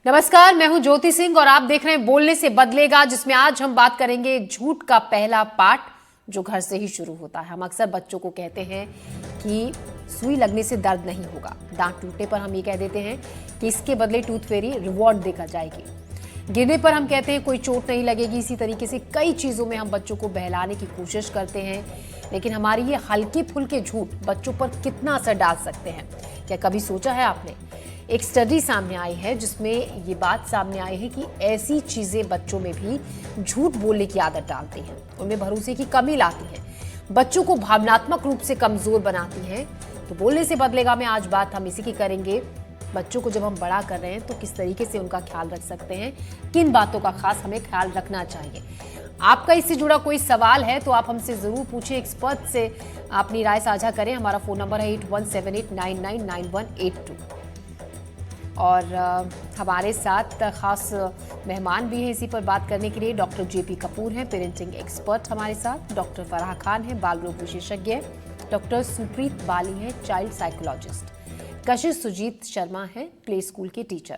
नमस्कार, मैं हूं ज्योति सिंह और आप देख रहे हैं बोलने से बदलेगा, जिसमें आज हम बात करेंगे झूठ का पहला पार्ट जो घर से ही शुरू होता है। हम अक्सर बच्चों को कहते हैं कि सुई लगने से दर्द नहीं होगा, दांत टूटने पर हम ये कह देते हैं कि इसके बदले टूथ फेरी रिवॉर्ड देकर जाएगी। गिरने पर हम कहते हैं कोई चोट नहीं लगेगी। इसी तरीके से कई चीजों में हम बच्चों को बहलाने की कोशिश करते हैं, लेकिन हमारी ये हल्के फुल्के झूठ बच्चों पर कितना असर डाल सकते हैं, क्या कभी सोचा है आपने? एक स्टडी सामने आई है जिसमें ये बात सामने आई है कि ऐसी चीजें बच्चों में भी झूठ बोलने की आदत डालती हैं, उनमें भरोसे की कमी लाती हैं, बच्चों को भावनात्मक रूप से कमजोर बनाती हैं। तो बोलने से बदलेगा में आज बात हम इसी की करेंगे। बच्चों को जब हम बड़ा कर रहे हैं तो किस तरीके से उनका ख्याल रख सकते हैं, किन बातों का खास हमें ख्याल रखना चाहिए। आपका इससे जुड़ा कोई सवाल है तो आप हमसे जरूर पूछें, एक्सपर्ट से अपनी राय साझा करें। हमारा फोन नंबर है 8178999182 और हमारे साथ खास मेहमान भी हैं इसी पर बात करने के लिए। डॉक्टर जेपी कपूर हैं, पेरेंटिंग एक्सपर्ट हमारे साथ। डॉक्टर फराह खान हैं, बाल रोग विशेषज्ञ। डॉक्टर सुप्रीत बाली हैं, चाइल्ड साइकोलॉजिस्ट। कशिश सुजीत शर्मा हैं, प्ले स्कूल के टीचर।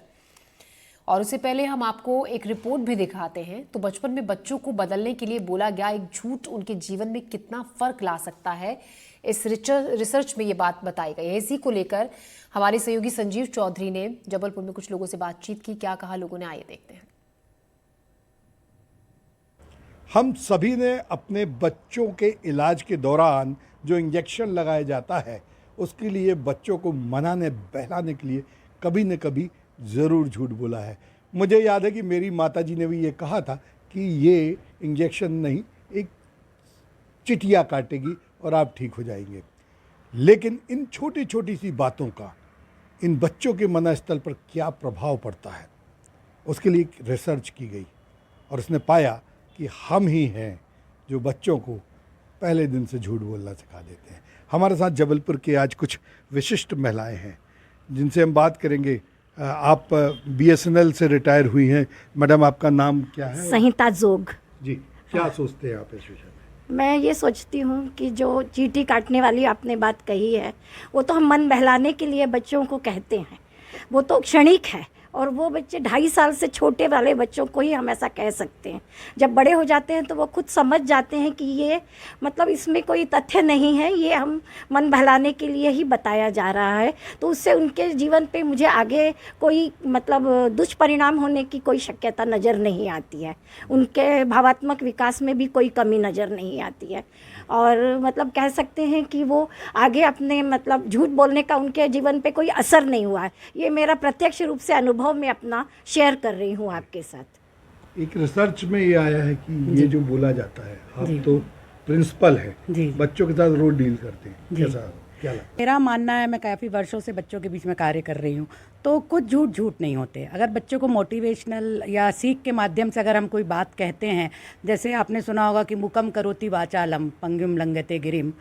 और उससे पहले हम आपको एक रिपोर्ट भी दिखाते हैं। तो बचपन में बच्चों को बदलने के लिए बोला गया एक झूठ उनके जीवन में कितना फर्क ला सकता है, इस रिसर्च में ये बात बताई गई है। इसी को लेकर हमारे सहयोगी संजीव चौधरी ने जबलपुर में कुछ लोगों से बातचीत की। क्या कहा लोगों ने, आइए देखते हैं। हम सभी ने अपने बच्चों के इलाज के दौरान जो इंजेक्शन लगाया जाता है उसके लिए बच्चों को मनाने बहलाने के लिए कभी न कभी ज़रूर झूठ बोला है। मुझे याद है कि मेरी माताजी ने भी ये कहा था कि ये इंजेक्शन नहीं, एक चिटिया काटेगी और आप ठीक हो जाएंगे। लेकिन इन छोटी छोटी सी बातों का इन बच्चों के मनस्तल पर क्या प्रभाव पड़ता है, उसके लिए एक रिसर्च की गई और उसने पाया कि हम ही हैं जो बच्चों को पहले दिन से झूठ बोलना सिखा देते हैं। हमारे साथ जबलपुर के आज कुछ विशिष्ट महिलाएं हैं जिनसे हम बात करेंगे। आप BSNL से रिटायर हुई हैं। मैडम, आपका नाम क्या है? संहिता जोग जी। क्या सोचते हैं आप इस विषय में? मैं ये सोचती हूँ कि जो चींटी काटने वाली आपने बात कही है, वो तो हम मन बहलाने के लिए बच्चों को कहते हैं, वो तो क्षणिक है। और वो बच्चे 2.5 साल से छोटे वाले बच्चों को ही हम ऐसा कह सकते हैं। जब बड़े हो जाते हैं तो वो खुद समझ जाते हैं कि ये मतलब इसमें कोई तथ्य नहीं है, ये हम मन बहलाने के लिए ही बताया जा रहा है। तो उससे उनके जीवन पे मुझे आगे कोई मतलब दुष्परिणाम होने की कोई शक्यता नज़र नहीं आती है। उनके भावात्मक विकास में भी कोई कमी नज़र नहीं आती है। और मतलब कह सकते हैं कि वो आगे अपने मतलब झूठ बोलने का उनके जीवन पे कोई असर नहीं हुआ है। ये मेरा प्रत्यक्ष रूप से अनुभव मैं अपना शेयर कर रही हूँ आपके साथ। एक रिसर्च में ये आया है कि ये जो बोला जाता है, आप तो प्रिंसिपल हैं, बच्चों के साथ रोज डील करते हैं, कैसा क्या लगता है? मेरा मानना है, मैं काफ़ी वर्षों से बच्चों के बीच में कार्य कर रही हूँ, तो कुछ झूठ नहीं होते। अगर बच्चों को मोटिवेशनल या सीख के माध्यम से अगर हम कोई बात कहते हैं, जैसे आपने सुना होगा कि मुकम करोति वाचालम पंगुम लंघते गिरिम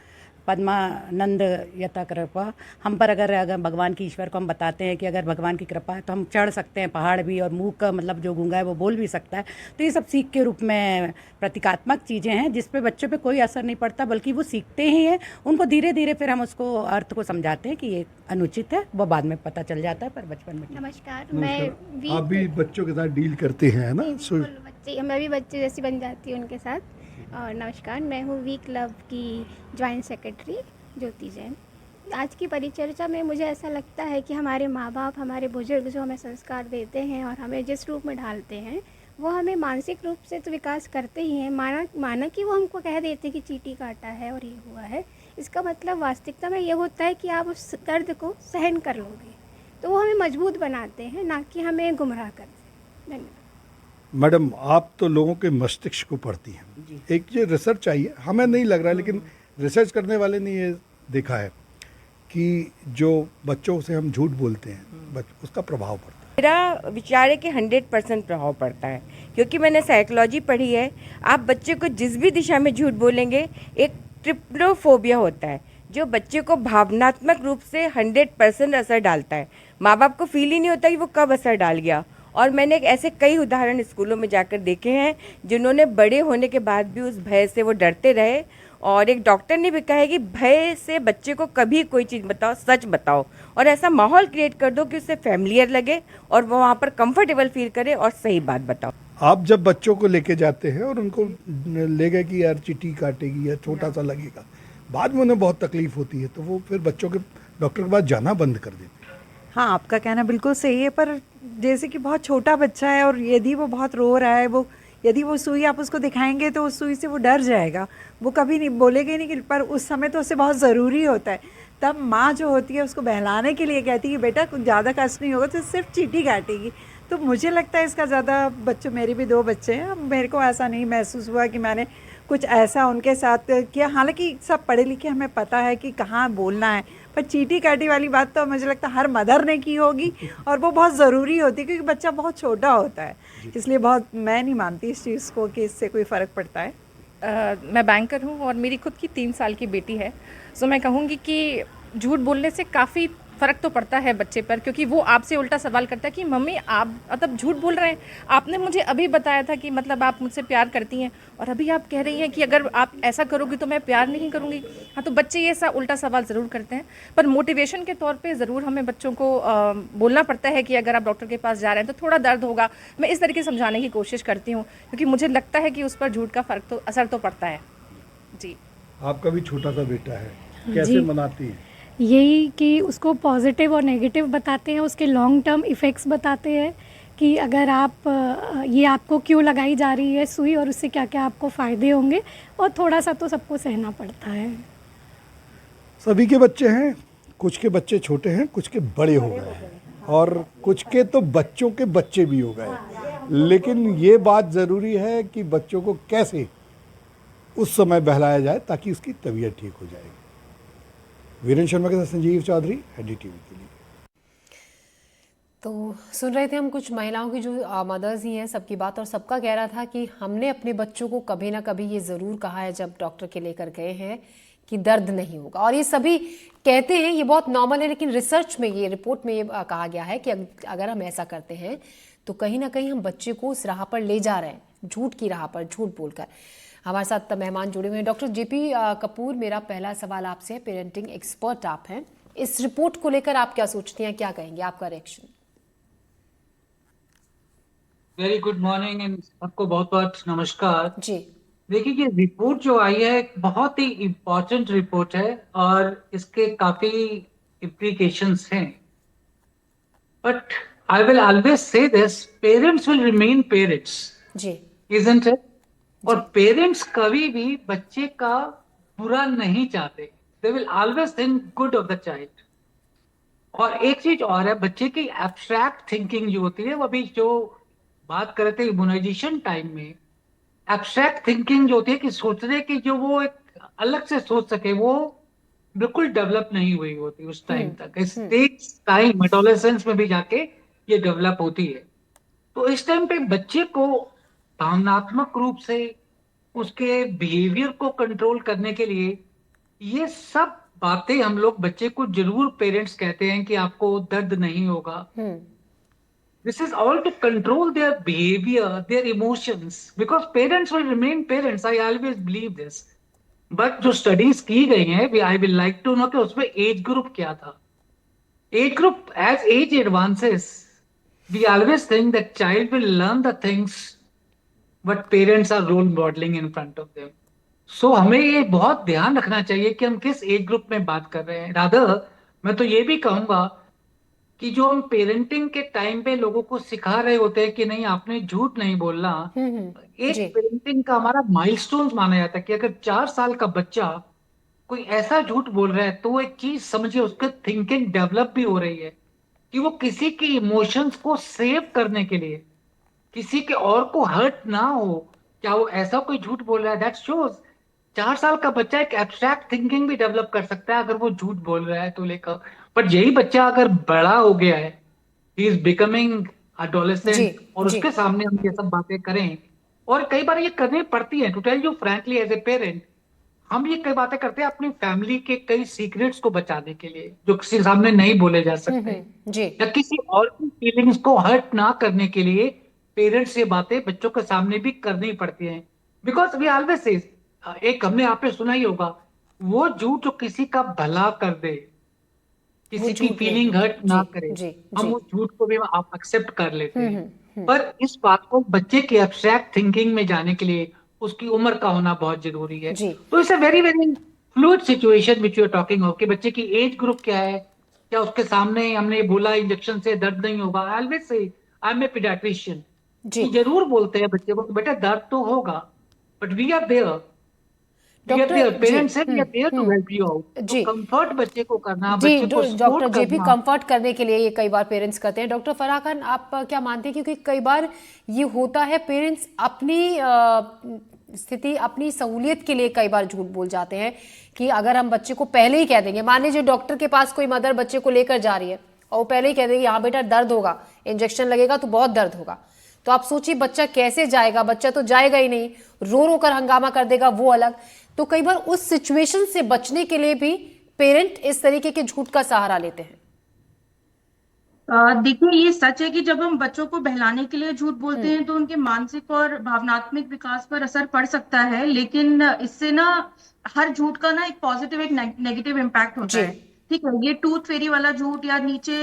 पद्मानंद यथा कृपा। हम पर अगर भगवान की, ईश्वर को हम बताते हैं कि अगर भगवान की कृपा है तो हम चढ़ सकते हैं पहाड़ भी, और मुँह का मतलब जो गूंगा है वो बोल भी सकता है। तो ये सब सीख के रूप में प्रतीकात्मक चीज़ें हैं जिस पे बच्चों पे कोई असर नहीं पड़ता, बल्कि वो सीखते ही हैं। उनको धीरे धीरे फिर हम उसको अर्थ को समझाते हैं कि ये अनुचित है, वो बाद में पता चल जाता है, पर बचपन में। नमस्कार, आप भी बच्चों के साथ डील करते हैं ना? मैं भी बच्चे जैसी बन जाती हूँ उनके साथ। और नमस्कार, मैं हूँ वी क्लब की जॉइंट सेक्रेटरी ज्योति जैन। आज की परिचर्चा में मुझे ऐसा लगता है कि हमारे माँ बाप, हमारे बुजुर्ग जो हमें संस्कार देते हैं और हमें जिस रूप में ढालते हैं, वो हमें मानसिक रूप से तो विकास करते ही हैं। माना कि वो हमको कह देते हैं कि चींटी काटा है और ये हुआ है, इसका मतलब वास्तविकता में ये होता है कि आप उस दर्द को सहन कर लोगे। तो वो हमें मजबूत बनाते हैं, ना कि हमें गुमराह करते हैं। धन्यवाद। मैडम, आप तो लोगों के मस्तिष्क को पढ़ती हैं। एक ये रिसर्च आई है, हमें नहीं लग रहा है, लेकिन रिसर्च करने वाले ने ये देखा है कि जो बच्चों से हम झूठ बोलते हैं उसका प्रभाव पड़ता है। मेरा विचार है कि 100% प्रभाव पड़ता है, क्योंकि मैंने साइकोलॉजी पढ़ी है। आप बच्चे को जिस भी दिशा में झूठ बोलेंगे, एक ट्रिप्लोफोबिया होता है जो बच्चे को भावनात्मक रूप से 100% असर डालता है। माँ बाप को फील ही नहीं होता कि वो कब असर डाल गया। और मैंने ऐसे कई उदाहरण स्कूलों में जाकर देखे हैं जिन्होंने बड़े होने के बाद भी उस भय से वो डरते रहे और एक डॉक्टर ने भी कहा है कि भय से बच्चे को कभी कोई चीज़ बताओ, सच बताओ और ऐसा माहौल क्रिएट कर दो कि उससे फैमिलियर लगे और वो वहाँ पर कंफर्टेबल फील करे और सही बात बताओ। आप जब बच्चों को लेके जाते हैं और उनको ले गए कि यार चींटी काटेगी या छोटा सा लगेगा, बाद में उन्हें बहुत तकलीफ होती है, तो वो फिर बच्चों के डॉक्टर के पास जाना बंद कर देते हैं। हाँ, आपका कहना बिल्कुल सही है, पर जैसे कि बहुत छोटा बच्चा है और यदि वो बहुत रो रहा है, यदि वो सुई आप उसको दिखाएंगे तो उस सुई से वो डर जाएगा, वो कभी नहीं बोलेगा ही नहीं कि, पर उस समय तो उसे बहुत ज़रूरी होता है। तब माँ जो होती है उसको बहलाने के लिए कहती है कि बेटा कुछ ज़्यादा कष्ट नहीं होगा, तो सिर्फ चींटी काटेगी। तो मुझे लगता है इसका ज़्यादा बच्चों, मेरे भी 2 बच्चे हैं, मेरे को ऐसा नहीं महसूस हुआ कि मैंने कुछ ऐसा उनके साथ किया। हालांकि सब पढ़े लिखे, हमें पता है कि कहाँ बोलना है, पर चींटी काटी वाली बात तो मुझे लगता है हर मदर ने की होगी और वो बहुत ज़रूरी होती है क्योंकि बच्चा बहुत छोटा होता है। इसलिए बहुत मैं नहीं मानती इस चीज़ को कि इससे कोई फ़र्क पड़ता है। मैं बैंकर हूँ और मेरी खुद की 3 साल की बेटी है। सो मैं कहूँगी कि झूठ बोलने से काफ़ी फ़र्क तो पड़ता है बच्चे पर, क्योंकि वो आपसे उल्टा सवाल करता है कि मम्मी आप मतलब झूठ बोल रहे हैं, आपने मुझे अभी बताया था कि मतलब आप मुझसे प्यार करती हैं और अभी आप कह रही हैं कि अगर आप ऐसा करोगी तो मैं प्यार नहीं करूँगी। हाँ, तो बच्चे ये ऐसा उल्टा सवाल ज़रूर करते हैं, पर मोटिवेशन के तौर पे ज़रूर हमें बच्चों को बोलना पड़ता है कि अगर आप डॉक्टर के पास जा रहे हैं तो थोड़ा दर्द होगा। मैं इस तरीके से समझाने की कोशिश करती हूँ क्योंकि मुझे लगता है कि उस पर झूठ का असर तो पड़ता है। जी, आपका भी छोटा सा बेटा है, कैसे मनाती है? यही कि उसको पॉजिटिव और नेगेटिव बताते हैं, उसके लॉन्ग टर्म इफ़ेक्ट्स बताते हैं कि अगर आप ये आपको क्यों लगाई जा रही है सुई और उससे क्या क्या आपको फ़ायदे होंगे, और थोड़ा सा तो सबको सहना पड़ता है। सभी के बच्चे हैं, कुछ के बच्चे छोटे हैं, कुछ के बड़े हो गए हैं और कुछ के तो बच्चों के बच्चे भी हो गए। लेकिन ये बात ज़रूरी है कि बच्चों को कैसे उस समय बहलाया जाए ताकि उसकी तबीयत ठीक हो जाएगी। वीरेंद्र शर्मा के साथ संजीव चौधरी, NDTV के लिए। तो सुन रहे थे हम कुछ महिलाओं की जो मदर्स ही हैं, सबकी बात, और सबका कह रहा था कि हमने अपने बच्चों को कभी ना कभी ये ज़रूर कहा है जब डॉक्टर के लेकर गए हैं कि दर्द नहीं होगा, और ये सभी कहते हैं, ये बहुत नॉर्मल है। लेकिन रिसर्च में, ये रिपोर्ट में ये कहा गया है कि अगर हम ऐसा करते हैं तो कहीं ना कहीं हम बच्चे को उस राह पर ले जा रहे हैं, झूठ की राह पर, झूठ बोलकर। हमारे साथ मेहमान जुड़े हुए हैं। डॉक्टर JP कपूर, मेरा पहला सवाल आपसे है, पेरेंटिंग एक्सपर्ट आप हैं, इस रिपोर्ट को लेकर आप क्या सोचती हैं, क्या कहेंगे, आपका reaction? Very good morning and सबको बहुत बहुत नमस्कार जी। देखिए, ये रिपोर्ट जो आई है बहुत ही इम्पोर्टेंट रिपोर्ट है और इसके काफी इम्प्लीकेशंस हैं, but I will always say this, parents will remain parents, जी, इजंट इट? और पेरेंट्स कभी भी बच्चे का बुरा नहीं चाहते, they will always think good of the child. और एक चीज और है, बच्चे की एब्स्ट्रैक्ट थिंकिंग जो होती है, वो अभी जो बात कर रहे थे इम्यूनाइजेशन टाइम में, एब्स्ट्रैक्ट थिंकिंग जो होती है कि सोचने की जो वो एक अलग से सोच सके, वो बिल्कुल डेवलप नहीं हुई होती उस टाइम तक। इट टेक्स टाइम, एडोलेसेंस में भी जाके ये डेवलप होती है। तो इस टाइम पे बच्चे को भावनात्मक रूप से उसके बिहेवियर को कंट्रोल करने के लिए ये सब बातें हम लोग बच्चे को जरूर, पेरेंट्स कहते हैं कि आपको दर्द नहीं होगा। This is all to control their behavior, their emotions, because parents will remain parents. I always believe this. But जो studies की गई हैं, I will like to know कि उसमें age group क्या था। Age group, as age advances, we always think that child will learn the things what parents are role modeling in front of them. So हमें ये बहुत ध्यान रखना चाहिए कि हम किस एज ग्रुप में बात कर रहे हैं। रादर मैं तो ये भी कहूंगा कि जो हम पेरेंटिंग के टाइम पे लोगों को सिखा रहे होते हैं कि नहीं आपने झूठ नहीं बोलना, एक पेरेंटिंग का हमारा माइलस्टोन माना जाता है कि अगर 4 साल का बच्चा कोई ऐसा झूठ बोल रहा है तो वो एक चीज समझे, उसके थिंकिंग डेवलप भी हो रही है कि वो किसी के इमोशंस को सेव करने के लिए, किसी के और को हर्ट ना हो, क्या वो ऐसा कोई झूठ बोल रहा है। दैट शोज 4 साल का बच्चा एक एब्स्ट्रैक्ट थिंकिंग भी डेवलप कर सकता है अगर वो झूठ बोल रहा है तो लेकर। पर यही बच्चा अगर बड़ा हो गया है, ही इज बिकमिंग एडोलेसेंट, और उसके सामने हम ये सब बातें करें, और कई बार ये करनी पड़ती है, to tell you frankly as a parent, हम ये कई बातें करते हैं अपनी फैमिली के कई सीक्रेट्स को बचाने के लिए जो किसी सामने नहीं बोले जा सकते, या किसी और की फीलिंग्स को हर्ट ना करने के लिए पेरेंट्स ये बातें बच्चों के सामने भी करनी पड़ती हैं। बिकॉज वी ऑलवेज से एक हमने आपने सुना ही होगा, वो झूठ जो किसी का भला कर दे, वो किसी की झूठ नहीं फीलिंग होता। हर्ट ना जी करे, जी हम जी। उस झूठ को भी आप एक्सेप्ट कर लेते हैं। पर इस बात को बच्चे की एब्स्ट्रैक्ट थिंकिंग में जाने के लिए उसकी उम्र का होना बहुत जरूरी है। जी तो it's a very very fluid situation which you are talking of, कि बच्चे की एज ग्रुप क्या है, क्या उसके सामने हमने बोला इंजेक्शन से दर्द नहीं होगा, I always say I M A paediatrician, जी। कि जरूर बोलते हैं बच्चे को कि बेटा दर्द तो होगा, but we are there, we are there, doctor ji. Parents है, we are there to help you out. तो जी कंफर्ट बच्चे को करना, जी। बच्चे को डॉक्टर सपोर्ट जे भी करना। कंफर्ट करने के लिए ये कई बार पेरेंट्स करते हैं। डॉक्टर फराह खान, आप क्या मानते हैं, क्योंकि कई बार ये होता है पेरेंट्स अपनी स्थिति, अपनी सहूलियत के लिए कई बार झूठ बोल जाते हैं कि अगर हम बच्चे को पहले ही कह देंगे, मान लीजिए डॉक्टर के पास कोई मदर बच्चे को लेकर जा रही है और वो पहले ही कह देगी हाँ बेटा दर्द होगा, इंजेक्शन लगेगा तो बहुत दर्द होगा, तो आप सोचिए बच्चा कैसे जाएगा, बच्चा तो जाएगा ही नहीं, रो रो कर हंगामा कर देगा, वो अलग। तो कई बार उस सिचुएशन से बचने के लिए भी पेरेंट इस तरीके के झूठ का सहारा लेते हैं। देखिए, ये सच है कि जब हम बच्चों को बहलाने के लिए झूठ बोलते हैं तो उनके मानसिक और भावनात्मक विकास पर असर पड़ सकता है, लेकिन इससे ना हर झूठ का ना एक पॉजिटिव एक नेगेटिव इम्पैक्ट होता जी है। ठीक है, ये टूथ फेरी वाला झूठ या नीचे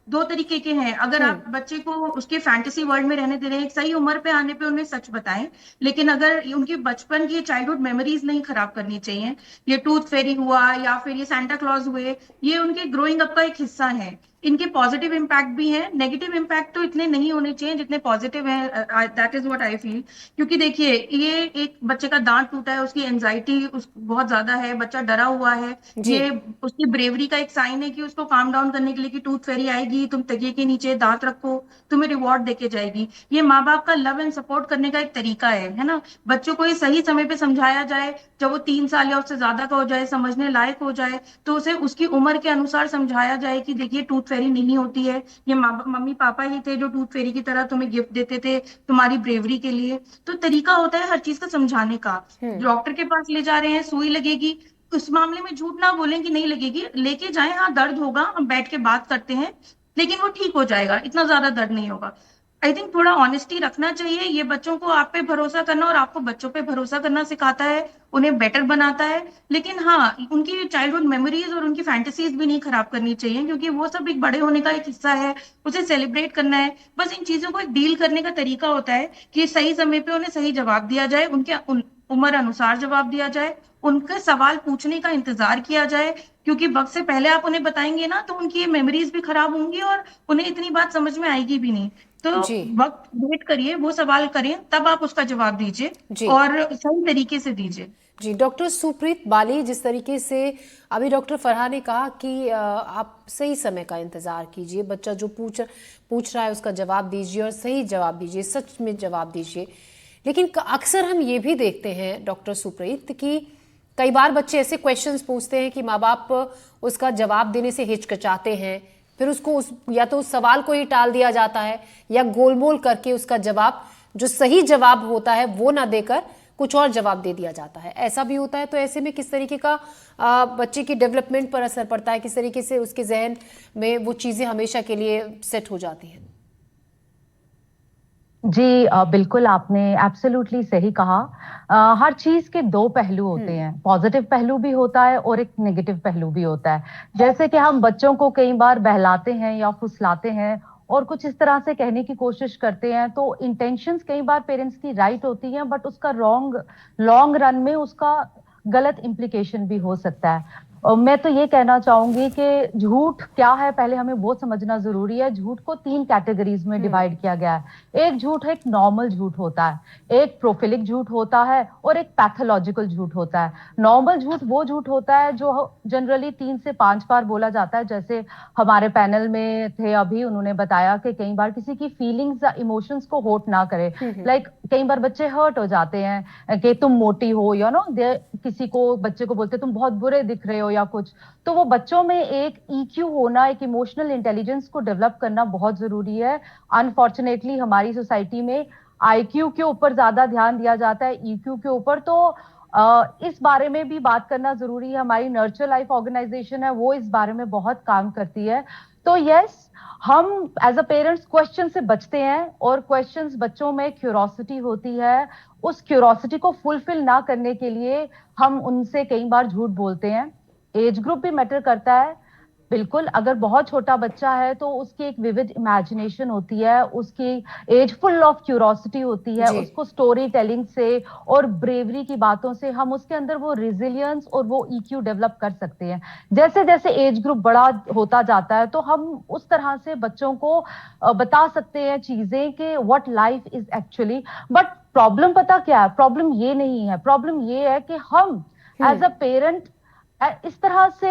दो तरीके के हैं। अगर आप बच्चे को उसके फैंटेसी वर्ल्ड में रहने दे रहे हैं, एक सही उम्र पे आने पे उन्हें सच बताएं, लेकिन अगर उनके बचपन की चाइल्डहुड मेमोरीज नहीं खराब करनी चाहिए। ये टूथ फेरी हुआ या फिर ये सांता क्लॉज हुए, ये उनके ग्रोइंग अप का एक हिस्सा है। इनके पॉजिटिव इम्पैक्ट भी हैं, नेगेटिव इम्पैक्ट तो इतने नहीं होने चाहिए जितने पॉजिटिव हैं, that is what I feel. क्योंकि देखिए, ये एक बच्चे का दांत टूटा है, उसकी एंजाइटी बहुत ज्यादा है, बच्चा डरा हुआ है, ये उसकी ब्रेवरी का एक साइन है कि उसको काम डाउन करने के लिए कि टूथ फेरी आएगी, तुम तकिए के नीचे दांत रखो, तुम्हें रिवॉर्ड देके जाएगी। ये माँ बाप का लव एंड सपोर्ट करने का एक तरीका है ना। बच्चों को ये सही समय पे समझाया जाए, जब वो 3 साल या उससे ज्यादा का हो जाए, समझने लायक हो जाए, तो उसे उसकी उम्र के अनुसार समझाया जाए कि देखिए टूथ फेरी नहीं होती है, ये मम्मी पापा ही थे जो टूथ फेरी की तरह तुम्हें गिफ्ट देते थे तुम्हारी ब्रेवरी के लिए। तो तरीका होता है हर चीज का समझाने का। डॉक्टर के पास ले जा रहे हैं, सुई लगेगी, उस मामले में झूठ ना बोलें कि नहीं लगेगी, लेके जाएं, हाँ दर्द होगा, हम बैठ के बात करते हैं, लेकिन वो ठीक हो जाएगा, इतना ज्यादा दर्द नहीं होगा। आई थिंक थोड़ा ऑनेस्टी रखना चाहिए। ये बच्चों को आप पे भरोसा करना और आपको बच्चों पे भरोसा करना सिखाता है, उन्हें बेटर बनाता है। लेकिन हाँ, उनकी चाइल्डहुड मेमोरीज और उनकी फैंटेसीज भी नहीं खराब करनी चाहिए, क्योंकि वो सब एक बड़े होने का एक हिस्सा है, उसे सेलिब्रेट करना है। बस इन चीजों को एक डील करने का तरीका होता है कि सही समय पे उन्हें सही जवाब दिया जाए, उनके उम्र अनुसार जवाब दिया जाए, उनके सवाल पूछने का इंतजार किया जाए, क्योंकि वक्त से पहले आप उन्हें बताएंगे ना तो उनकी ये मेमोरीज भी खराब होंगी और उन्हें इतनी बात समझ में आएगी भी नहीं। तो जी वक्त वेट करिए, वो सवाल करें, तब आप उसका जवाब दीजिए जी और सही तरीके से दीजिए। जी। डॉक्टर सुप्रीत बाली, जिस तरीके से अभी डॉक्टर फरहा ने कहा कि आप सही समय का इंतजार कीजिए, बच्चा जो पूछ रहा है उसका जवाब दीजिए और सही जवाब दीजिए, सच में जवाब दीजिए। लेकिन अक्सर हम ये भी देखते हैं डॉक्टर सुप्रीत कि कई बार बच्चे ऐसे क्वेश्चंस पूछते हैं कि माँ बाप उसका जवाब देने से हिचकिचाते हैं, फिर उसको या तो उस सवाल को ही टाल दिया जाता है या गोलमोल करके उसका जवाब, जो सही जवाब होता है वो ना देकर कुछ और जवाब दे दिया जाता है, ऐसा भी होता है। तो ऐसे में किस तरीके का बच्चे की डेवलपमेंट पर असर पड़ता है, किस तरीके से उसके जहन में वो चीज़ें हमेशा के लिए सेट हो जाती हैं? जी बिल्कुल, आपने एब्सोल्युटली सही कहा। हर चीज के दो पहलू होते हैं, पॉजिटिव पहलू भी होता है और एक नेगेटिव पहलू भी होता है। जैसे कि हम बच्चों को कई बार बहलाते हैं या फुसलाते हैं और कुछ इस तरह से कहने की कोशिश करते हैं, तो इंटेंशंस कई बार पेरेंट्स की राइट होती हैं, बट उसका लॉन्ग रन में उसका गलत इम्प्लीकेशन भी हो सकता है। और मैं तो ये कहना चाहूंगी कि झूठ क्या है पहले हमें वो समझना जरूरी है। झूठ को 3 कैटेगरीज में डिवाइड किया गया है। एक झूठ एक नॉर्मल झूठ होता है, एक प्रोफिलिक झूठ होता है और एक पैथोलॉजिकल झूठ होता है। नॉर्मल झूठ वो झूठ होता है जो जनरली 3 से 5 बार बोला जाता है। जैसे हमारे पैनल में थे अभी, उन्होंने बताया कि कई बार किसी की फीलिंग्स या इमोशंस को हर्ट ना करे। लाइक कई बार बच्चे हर्ट हो जाते हैं कि तुम मोटी हो, यू नो, किसी को बच्चे को बोलते तुम बहुत बुरे दिख रहे हो या कुछ। तो वो बच्चों में एक EQ होना, एक इमोशनल इंटेलिजेंस को डेवलप करना बहुत जरूरी है। अनफॉर्चुनेटली हमारी सोसाइटी में IQ के ऊपर ज्यादा ध्यान दिया जाता है, EQ के ऊपर। तो इस बारे में भी बात करना जरूरी है। हमारी नर्चर लाइफ ऑर्गेनाइजेशन है, वो इस बारे में बहुत काम करती है। तो यस, हम एज अ पेरेंट्स क्वेश्चन से बचते हैं और क्वेश्चंस बच्चों में क्यूरोसिटी होती है उस क्यूरोसिटी को फुलफिल ना करने के लिए हम उनसे कई बार झूठ बोलते हैं। एज ग्रुप भी मैटर करता है, बिल्कुल। अगर बहुत छोटा बच्चा है तो उसकी एक विविड इमेजिनेशन होती है, उसकी एज फुल ऑफ क्यूरोसिटी होती है, जी। उसको स्टोरी टेलिंग से और ब्रेवरी की बातों से हम उसके अंदर वो रिजिलियंस और वो ईक्यू डेवलप कर सकते हैं। जैसे जैसे एज ग्रुप बड़ा होता जाता है तो हम उस तरह से बच्चों को बता सकते हैं चीजें कि what life is actually. But problem पता क्या है? प्रॉब्लम ये नहीं है, प्रॉब्लम ये है कि हम एज अ पेरेंट इस तरह से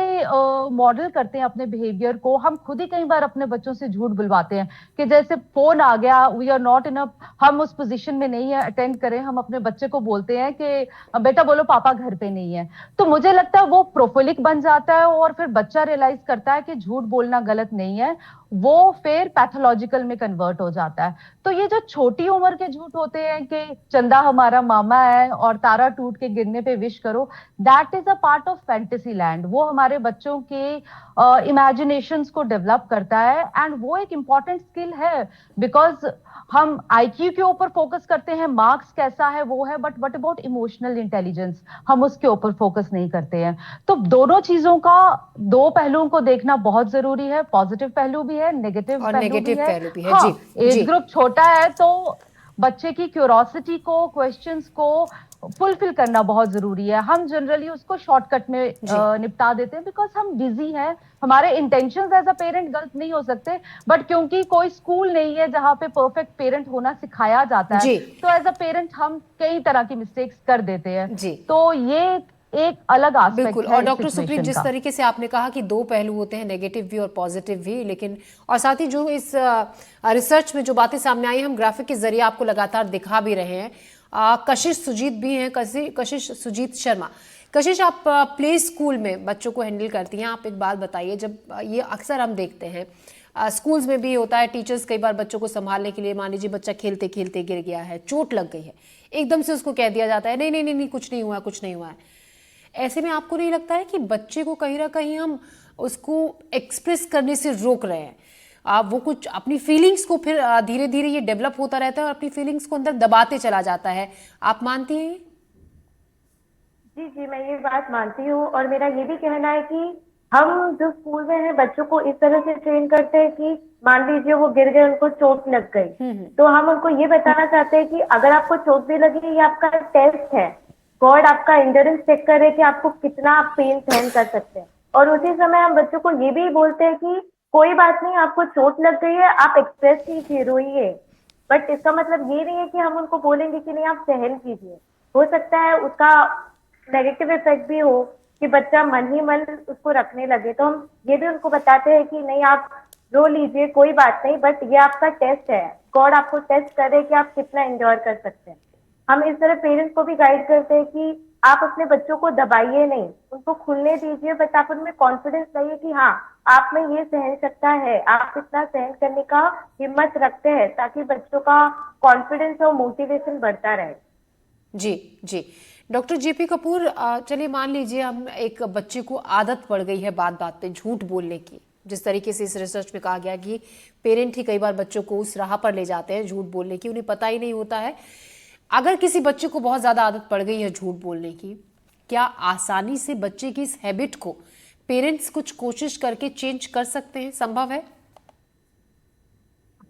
मॉडल करते हैं अपने बिहेवियर को। हम खुद ही कई बार अपने बच्चों से झूठ बुलवाते हैं कि जैसे फोन आ गया, वी आर नॉट इन हम उस पोजीशन में नहीं है अटेंड करें, हम अपने बच्चे को बोलते हैं कि बेटा बोलो पापा घर पे नहीं है। तो मुझे लगता है वो प्रोफिलिक बन जाता है और फिर बच्चा रियलाइज करता है कि झूठ बोलना गलत नहीं है, वो फिर पैथोलॉजिकल में कन्वर्ट हो जाता है। तो ये जो छोटी उम्र के झूठ होते हैं कि चंदा हमारा मामा है और तारा टूट के गिरने पे विश करो, that is a part of fantasy land. वो हमारे बच्चों के इमेजिनेशंस को डेवलप करता है एंड वो एक इम्पॉर्टेंट स्किल है। बिकॉज हम आईक्यू के ऊपर फोकस करते हैं, मार्क्स कैसा है वो है, but what about emotional intelligence, हम उसके ऊपर फोकस नहीं करते हैं। तो दोनों चीजों का, दो पहलुओं को देखना बहुत जरूरी है। पॉजिटिव पहलू भी है, नेगेटिव और पहलू नेगेटिव भी है। पहलू भी है। हाँ, जी, एज जी। ग्रुप छोटा है तो बच्चे की क्यूरोसिटी को, क्वेश्चंस को फुलफिल करना बहुत जरूरी है। हम जनरली उसको शॉर्टकट में निपटा देते हैं बिकॉज हम बिजी हैं। हमारे इंटेंशंस एज अ पेरेंट गलत नहीं हो सकते, बट क्योंकि कोई स्कूल नहीं है जहां पे परफेक्ट पेरेंट होना सिखाया जाता है, जी। तो एज अ पेरेंट हम कई तरह की मिस्टेक्स कर देते हैं। जी। तो ये एक अलग एस्पेक्ट बिल्कुल। है और इस डॉक्टर सुप्रीत, सिचुएशन जिस का। तरीके से आपने कहा कि दो पहलू होते हैं, नेगेटिव भी और पॉजिटिव भी, लेकिन और साथ ही जो इस रिसर्च में जो बातें सामने आई, हम ग्राफिक के जरिए आपको लगातार दिखा भी रहे हैं। कशिश सुजीत भी हैं, कशिश सुजीत शर्मा। कशिश, आप प्ले स्कूल में बच्चों को हैंडल करती हैं, आप एक बात बताइए। जब ये अक्सर हम देखते हैं स्कूल्स में भी होता है, टीचर्स कई बार बच्चों को संभालने के लिए, मान लीजिए बच्चा खेलते खेलते गिर गया है, चोट लग गई है, एकदम से उसको कह दिया जाता है नहीं नहीं नहीं नहीं कुछ नहीं हुआ, कुछ नहीं हुआ है। ऐसे में आपको नहीं लगता है कि बच्चे को कहीं ना कहीं हम उसको एक्सप्रेस करने से रोक रहे हैं? वो कुछ अपनी फीलिंग्स को फिर धीरे धीरे ये डेवलप होता रहता है और अपनी फीलिंग्स को अंदर दबाते चला जाता है। आप मानती हैं? जी जी, मैं ये बात मानती हूँ और मेरा ये भी कहना है कि हम जो स्कूल में हैं बच्चों को इस तरह से ट्रेन करते हैं कि मान लीजिए वो गिर गए, उनको चोट लग गई, तो हम उनको ये बताना चाहते हैं कि अगर आपको चोट भी लगी, ये आपका टेस्ट है। गॉड आपका एंड्योरेंस चेक करे कि आपको कितना आप पेन सहन कर सकते हैं। और उसी समय हम बच्चों को ये भी बोलते हैं कि कोई बात नहीं, आपको चोट लग गई है, आप एक्सप्रेस कीजिए, रोइए, बट इसका मतलब ये नहीं है कि हम उनको बोलेंगे कि नहीं आप सहन कीजिए। हो सकता है उसका नेगेटिव इफेक्ट भी हो कि बच्चा मन ही मन उसको रखने लगे, तो हम ये भी उनको बताते हैं कि नहीं आप रो लीजिए, कोई बात नहीं, बट ये आपका टेस्ट है, गॉड आपको टेस्ट करे कि आप कितना एंजॉय कर सकते हैं। हम इस तरह पेरेंट्स को भी गाइड करते हैं कि आप अपने बच्चों को दबाइए नहीं, उनको खुलने दीजिए, बट आप उनमें कॉन्फिडेंस लाइए कि हाँ आप में ये सहन सकता है, आप इतना सहन करने का हिम्मत रखते हैं, ताकि बच्चों का कॉन्फिडेंस और मोटिवेशन बढ़ता रहे। जी जी। डॉक्टर जेपी कपूर, चलिए मान लीजिए हम एक बच्चे को आदत पड़ गई है बात बात पे झूठ बोलने की, जिस तरीके से इस रिसर्च में कहा गया कि पेरेंट ही कई बार बच्चों को उस राह पर ले जाते हैं झूठ बोलने की, उन्हें पता ही नहीं होता है। अगर किसी बच्चे को बहुत ज़्यादा आदत पड़ गई है झूठ बोलने की, क्या आसानी से बच्चे की इस हैबिट को पेरेंट्स कुछ कोशिश करके चेंज कर सकते हैं? संभव है?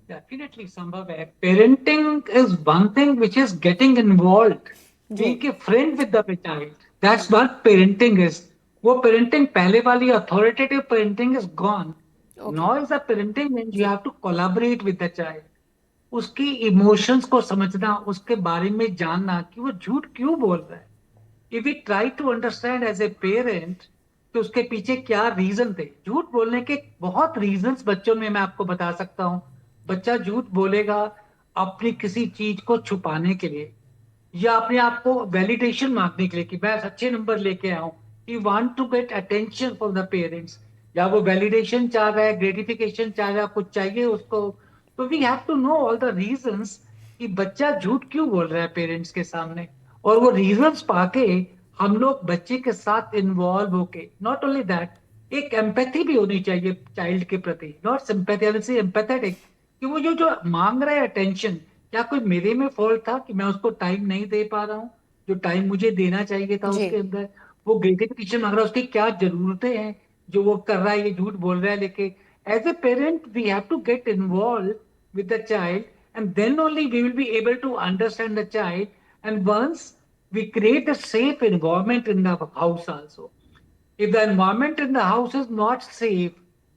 डेफिनेटली संभव है। Parenting is one thing which is getting involved, being a friend with the child, that's what parenting is. वो पेरेंटिंग पहले वाली authoritative parenting is gone. Now is the parenting when you have to collaborate with the child, उसकी emotions को समझना, उसके बारे में जानना कि वो झूठ क्यों बोल रहा है। If we try to understand as a parent कि उसके पीछे क्या रीजन थे। झूठ बोलने के बहुत रीजंस बच्चों में मैं आपको बता सकता हूँ। बच्चा झूठ बोलेगा अपनी किसी चीज को छुपाने के लिए, या अपने आप को वैलिडेशन मांगने के लिए कि मैं अच्छे नंबर लेके आऊं। He want to get attention from the parents, या वो वैलिडेशन चाह रहा है, ग्रेटिफिकेशन चाह रहा है, कुछ चाहिए उसको। तो we have to know all the reasons कि बच्चा झूठ क्यों बोल रहा है पेरेंट्स के सामने, और वो रीजंस पाके हम लोग बच्चे के साथ इन्वॉल्व होके, नॉट ओनली दैट, एक एम्पैथी भी होनी चाहिए चाइल्ड के प्रति, नॉट सिंपैथी, एम्पैथेटिक, कि वो जो मांग रहा है अटेंशन, क्या कोई मेरे में फॉल्ट था कि मैं उसको टाइम नहीं दे पा रहा हूँ, जो टाइम मुझे देना चाहिए था उसके अंदर? वो ग्रेटिफिकेशन मांग रहा है, उसकी क्या जरूरतें हैं जो वो कर रहा है, ये झूठ बोल रहा है? लेकिन as a parent we have to get involve with the child, and then only we will be able to understand the child. And once we create a safe environment in the house also, if the environment in the house is not safe,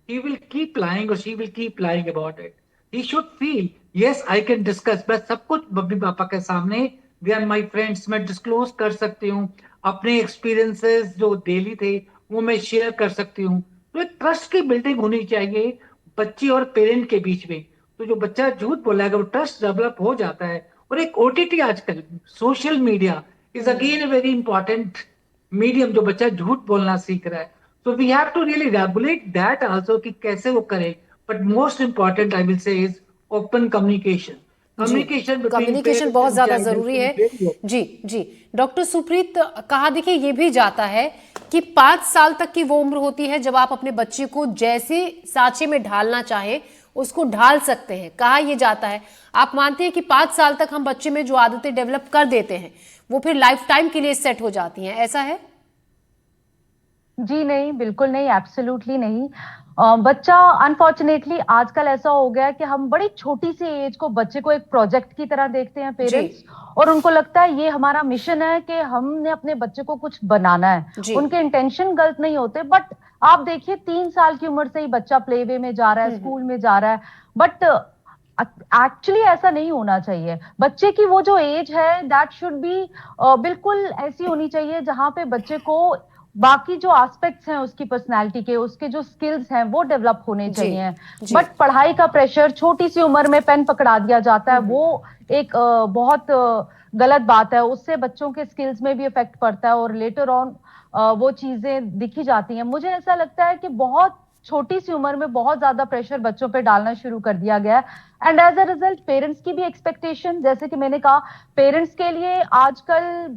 he will keep lying or she will keep lying about it. He should feel, yes, I can discuss. मैं सब कुछ mummy papa के सामने, they are my friends, मैं disclose कर सकती हूँ अपने experiences जो डेली थे, वो मैं शेयर कर सकती हूँ। तो एक ट्रस्ट की बिल्डिंग होनी चाहिए बच्चे और पेरेंट के बीच में। तो जो बच्चा झूठ बोला है, वो ट्रस्ट डेवलप हो जाता है। और एक ओटीटी आजकल social media is again a very important medium, जो बच्चा झूठ बोलना सीख रहा है। So we have to really regulate that also कि कैसे वो करे। But most important I will say is open communication. Communication बहुत ज्यादा जरूरी है। जी डॉक्टर सुप्रीत, कहा देखिए ये भी जाता है कि 5 साल तक की वो उम्र होती है जब आप अपने बच्चे को जैसे सांचे में ढालना चाहे उसको ढाल सकते हैं, कहा यह जाता है। आप मानते हैं कि 5 साल तक हम बच्चे में जो आदतें डेवलप कर देते हैं वो फिर लाइफ टाइम के लिए सेट हो जाती हैं, ऐसा है? जी नहीं, बिल्कुल नहीं, एब्सोल्युटली नहीं। बच्चा अनफॉर्चुनेटली आजकल ऐसा हो गया है कि हम बड़ी छोटी सी एज को बच्चे को एक प्रोजेक्ट की तरह देखते हैं पेरेंट्स, और उनको लगता है ये हमारा मिशन है कि हमने अपने बच्चे को कुछ बनाना है। उनके इंटेंशन गलत नहीं होते, बट आप देखिए 3 साल की उम्र से ही बच्चा प्ले वे में जा रहा है, स्कूल में जा रहा है, बट एक्चुअली ऐसा नहीं होना चाहिए। बच्चे की वो जो एज है दैट शुड बी बिल्कुल ऐसी होनी चाहिए जहां पे बच्चे को बाकी जो एस्पेक्ट्स हैं उसकी पर्सनालिटी के, उसके जो स्किल्स हैं वो डेवलप होने चाहिए। बट पढ़ाई का प्रेशर, छोटी सी उम्र में पेन पकड़ा दिया जाता है, वो एक बहुत गलत बात है। उससे बच्चों के स्किल्स में भी इफेक्ट पड़ता है और लेटर ऑन वो चीजें दिखी जाती हैं। मुझे ऐसा लगता है कि बहुत छोटी सी उम्र में बहुत ज्यादा प्रेशर बच्चों पे डालना शुरू कर दिया गया है, and as a result parents की भी एक्सपेक्टेशन, जैसे कि मैंने कहा, पेरेंट्स के लिए आजकल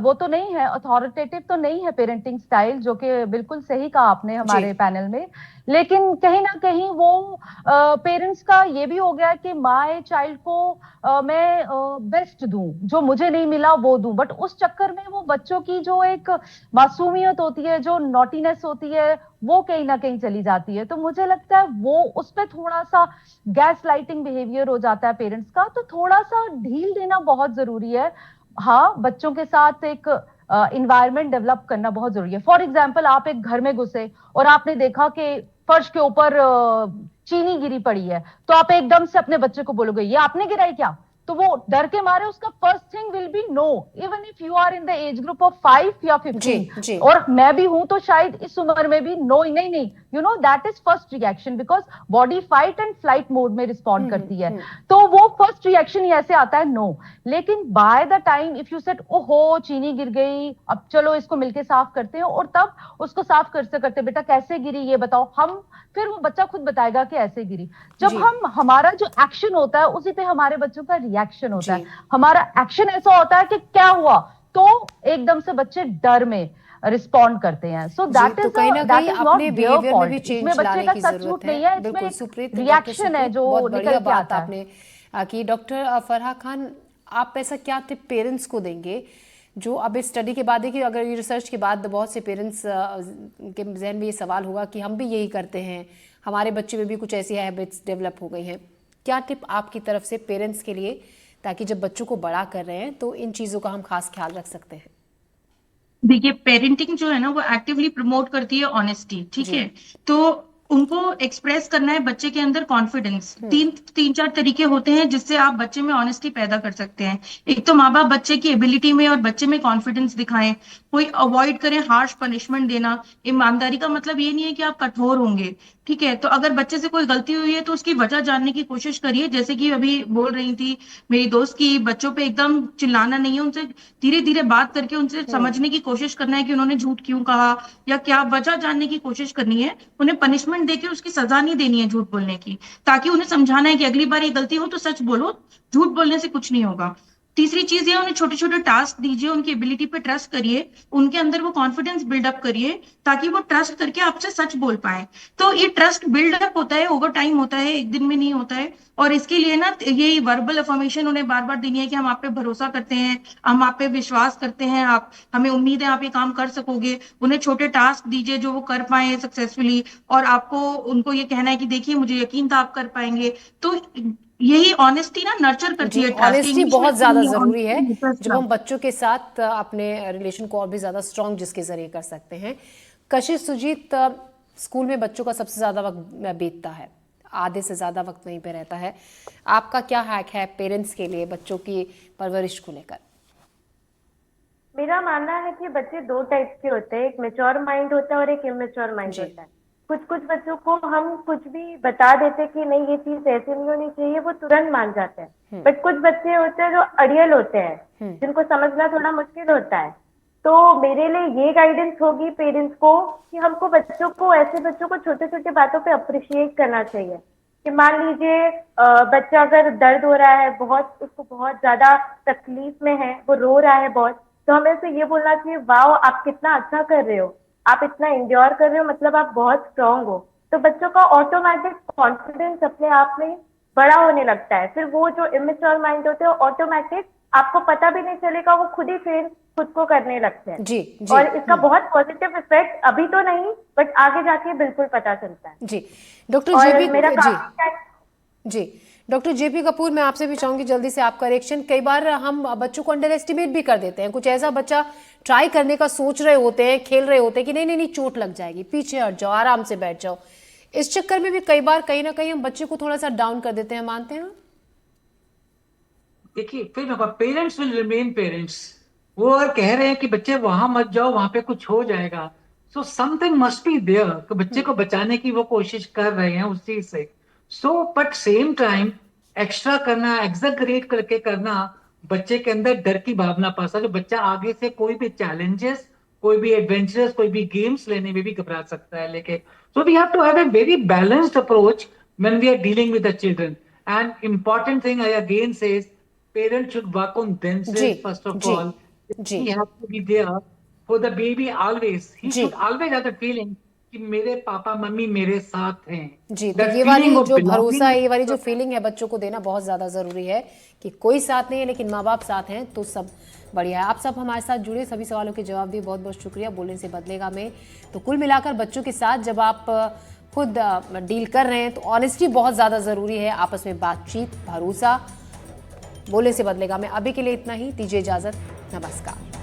वो तो नहीं है, अथॉरिटेटिव तो नहीं है पेरेंटिंग स्टाइल, जो कि बिल्कुल सही कहा आपने हमारे पैनल में, लेकिन कहीं ना कहीं वो पेरेंट्स का ये भी हो गया कि माय चाइल्ड को मैं बेस्ट दूं, जो मुझे नहीं मिला वो दूं, बट उस चक्कर में वो बच्चों की जो एक मासूमियत होती है, जो नॉटीनेस होती है, वो कहीं ना कहीं चली जाती है। तो मुझे लगता है वो उस पर थोड़ा सा गैस लाइटिंग बिहेवियर हो जाता है पेरेंट्स का, तो थोड़ा सा ढील देना बहुत जरूरी है। हाँ, बच्चों के साथ एक इन्वायरमेंट डेवलप करना बहुत जरूरी है। फॉर एग्जाम्पल, आप एक घर में घुसे और आपने देखा कि फर्श के ऊपर चीनी गिरी पड़ी है, तो आप एकदम से अपने बच्चे को बोलोगे ये आपने गिराई क्या? तो वो डर के मारे उसका first thing will be no, even if you are in the age group of 5 या 15, और मैं भी हूं तो शायद इस उम्र में भी नो, नहीं, you know that is first reaction, because body fight and flight mode में रिस्पॉन्ड करती है। तो वो फर्स्ट रिएक्शन ही ऐसे आता है, नो। लेकिन by the time if you said ओहो चीनी गिर गई, अब चलो इसको मिलके साफ करते हैं, और तब उसको साफ करते करते बेटा कैसे गिरी ये बताओ, हम फिर वो बच्चा खुद बताएगा कि ऐसे गिरी। जब हमारा जो एक्शन होता है उसी पे हमारे बच्चों का रिएक्शन होता है। हमारा एक्शन ऐसा होता है कि क्या हुआ, तो एकदम से बच्चे डर में रिस्पॉन्ड करते हैं। सो दैट इज अपने बिहेवियर में भी चेंज लाने की जरूरत है। बिल्कुल सुप्रीत, रिएक्शन है जो निकल के आता है। आपने कि डॉक्टर फरहा खान, आप ऐसा क्या टिप पेरेंट्स को देंगे जो अब इस स्टडी के बाद, देखिए अगर ये रिसर्च के बाद बहुत से पेरेंट्स के जहन में ये सवाल होगा कि हम भी यही करते हैं, हमारे बच्चे में भी कुछ ऐसी हैबिट्स डेवलप हो गई हैं, क्या टिप आपकी तरफ से पेरेंट्स के लिए, ताकि जब बच्चों को बड़ा कर रहे हैं तो इन चीज़ों का हम खास ख्याल रख सकते हैं? देखिए, पेरेंटिंग जो है ना वो एक्टिवली प्रमोट करती है ऑनेस्टी, ठीक है? तो उनको एक्सप्रेस करना है बच्चे के अंदर कॉन्फिडेंस। तीन चार तरीके होते हैं जिससे आप बच्चे में ऑनेस्टी पैदा कर सकते हैं। एक तो माँ बाप बच्चे की एबिलिटी में और बच्चे में कॉन्फिडेंस दिखाएं। कोई अवॉइड करें हार्श पनिशमेंट देना। ईमानदारी का मतलब ये नहीं है कि आप कठोर होंगे, ठीक है? तो अगर बच्चे से कोई गलती हुई है तो उसकी वजह जानने की कोशिश करिए। जैसे कि अभी बोल रही थी मेरी दोस्त की, बच्चों पे एकदम चिल्लाना नहीं है, उनसे धीरे धीरे बात करके उनसे समझने की कोशिश करना है कि उन्होंने झूठ क्यों कहा या क्या वजह जानने की कोशिश करनी है। उन्हें पनिशमेंट देके उसकी सजा नहीं देनी है झूठ बोलने की, ताकि उन्हें समझाना है कि अगली बार ये गलती हो तो सच बोलो, झूठ बोलने से कुछ नहीं होगा। तीसरी चीज ये, उन्हें छोटे छोटे टास्क दीजिए, उनकी एबिलिटी पे ट्रस्ट करिए, उनके अंदर वो कॉन्फिडेंस बिल्डअप करिए ताकि वो ट्रस्ट करके आपसे सच बोल पाए। तो ये ट्रस्ट बिल्डअप होता है, ओवर टाइम होता है, एक दिन में नहीं होता है। और इसके लिए ना ये वर्बल अफर्मेशन उन्हें बार बार देनी है कि हम आप पे भरोसा करते हैं, हम आप पे विश्वास करते हैं, आप हमें उम्मीद है आप ये काम कर सकोगे। उन्हें छोटे टास्क दीजिए जो वो कर पाए सक्सेसफुली, और आपको उनको ये कहना है कि देखिए मुझे यकीन था आप कर पाएंगे। तो यही ऑनेस्टी ना नर्चर करती है। ऑनेस्टी बहुत ज्यादा जरूरी है जब हम बच्चों के साथ अपने रिलेशन को और भी ज्यादा स्ट्रांग जिसके जरिए कर सकते हैं। कशिश, सुजीत, स्कूल में बच्चों का सबसे ज्यादा वक्त बीतता है, आधे से ज्यादा वक्त वहीं पे रहता है। आपका क्या हैक है पेरेंट्स के लिए बच्चों की परवरिश को लेकर? मेरा मानना है कि बच्चे दो टाइप के होते हैं, एक मैच्योर माइंड होता है और एक इमेच्योर माइंड होता है। कुछ बच्चों को हम कुछ भी बता देते कि नहीं ये चीज ऐसे नहीं होनी चाहिए, वो तुरंत मान जाते हैं। बट कुछ बच्चे होते हैं जो अड़ियल होते हैं, जिनको समझना थोड़ा मुश्किल होता है। तो मेरे लिए ये गाइडेंस होगी पेरेंट्स को कि हमको ऐसे बच्चों को छोटे छोटे बातों पे अप्रिशिएट करना चाहिए। कि मान लीजिए बच्चा अगर दर्द हो रहा है बहुत, उसको बहुत ज्यादा तकलीफ में है, वो रो रहा है बहुत, तो हमें उसे ये बोलना चाहिए, वाओ आप कितना अच्छा कर रहे हो, आप इतना इंड्योर कर रहे हो, मतलब आप बहुत स्ट्रांग हो। तो बच्चों का ऑटोमेटिक कॉन्फिडेंस अपने आप में बड़ा होने लगता है। फिर वो जो इमेच्योर माइंड होते हैं ऑटोमेटिक, आपको पता भी नहीं चलेगा, वो खुद ही फिर खुद को करने लगते हैं। जी। और इसका बहुत पॉजिटिव इफेक्ट अभी तो नहीं बट आगे जाके बिल्कुल पता चलता है। जी डॉक्टर जेपी कपूर, मैं आपसे भी चाहूंगी जल्दी से आपका रिएक्शन। कई बार हम बच्चों को अंडर एस्टिमेट भी कर देते हैं। कुछ ऐसा बच्चा ट्राई करने का सोच रहे होते हैं, खेल रहे होते हैं कि नहीं नहीं नहीं चोट लग जाएगी, पीछे हट जाओ, आराम से बैठ जाओ। इस चक्कर में भी कई बार कहीं ना कहीं हम बच्चे को थोड़ा सा डाउन कर देते हैं, मानते हैं? देखिए फिर पेरेंट्स विल रिमेन पेरेंट्स। वो अगर कह रहे हैं कि बच्चे वहां मत जाओ, वहां पे कुछ हो जाएगा, so something must be there कि बच्चे को बचाने की वो कोशिश कर रहे हैं उस चीज से। So but same time extra करना, एग्जैगरेट करके करना, बच्चे के अंदर डर की भावना पासा, जो बच्चा आगे से कोई भी चैलेंजेस, कोई भी एडवेंचरस, कोई भी गेम्स लेने में भी घबरा सकता है लेके। So we have to have a very balanced approach when we are dealing with the children. And important thing I again says, parents should work on themselves first of all. He has to be there for the baby always. He should always have the feeling कि मेरे papa mummy मेरे साथ हैं। जी, तो ये वाली जो भरोसा है, ये वाली जो फीलिंग है बच्चों को देना बहुत ज्यादा जरूरी है कि कोई साथ नहीं है लेकिन माँ बाप साथ हैं तो सब बढ़िया है। आप सब हमारे साथ जुड़े, सभी सवालों के जवाब दिए, बहुत बहुत शुक्रिया। बोलने से बदलेगा में तो कुल मिलाकर बच्चों के साथ जब आप खुद डील कर रहे हैं तो ऑनेस्टी बहुत ज्यादा जरूरी है, आपस में बातचीत, भरोसा। बोलने से बदलेगा में अभी के लिए इतना ही, दीजिए इजाजत, नमस्कार।